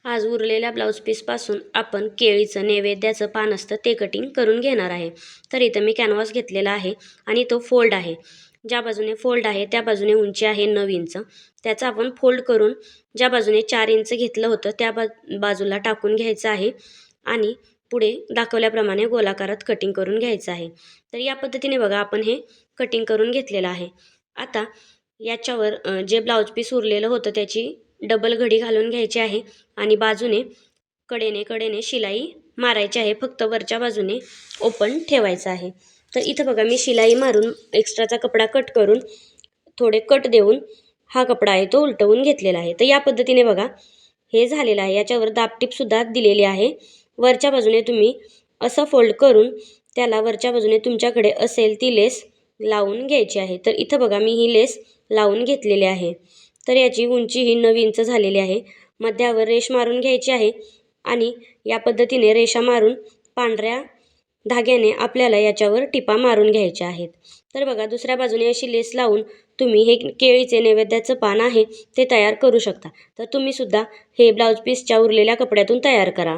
आज उरलेल्या ब्लाऊज पीसपासून आपण केळीचं नैवेद्याचं पान असतं ते कटिंग करून घेणार आहे. तर इथं मी कॅनव्हास घेतलेला आहे आणि तो फोल्ड आहे. ज्या बाजूने फोल्ड आहे त्या बाजूने उंची आहे 9 इंच. त्याचा आपण फोल्ड करून ज्या बाजूने 4 इंच घेतलं होतं त्या बाजूला टाकून घ्यायचं आहे आणि पुढे दाखवल्याप्रमाणे गोलाकारात कटिंग करून घ्यायचं आहे. तर या पद्धतीने बघा आपण हे कटिंग करून घेतलेलं आहे. आता याच्यावर जे ब्लाऊज पीस उरलेलं होतं त्याची डबल घडी घालून घ्यायची आहे आणि बाजूने कडेने शिलाई मारायची आहे. फक्त वरच्या बाजूने ओपन ठेवायचं आहे. तर इथं बघा मी शिलाई मारून एक्स्ट्राचा कपडा कट करून थोडे कट देऊन हा कपडा आहे तो उलटवून घेतलेला आहे. तर या पद्धतीने बघा हे झालेलं आहे. याच्यावर दाबटीपसुद्धा दिलेली आहे. वरच्या बाजूने तुम्ही असं फोल्ड करून त्याला वरच्या बाजूने तुमच्याकडे असेल ती लेस लावून घ्यायची आहे. तर इथं बघा मी ही लेस लावून घेतलेली आहे. तर याची उंची ही 9 इंच झालेली आहे. मध्यावर रेष मारून घ्यायची आहे आणि या पद्धतीने रेषा मारून पांढऱ्या धाग्याने आपल्याला याच्यावर टिपा मारून घ्यायच्या आहेत. तर बघा दुसऱ्या बाजूने अशी लेस लावून तुम्ही हे केळीचे नैवेद्याचं पान आहे ते तयार करू शकता. तर तुम्ही सुद्धा हे ब्लाऊज पीसच्या उरलेल्या कपड्यातून तयार करा.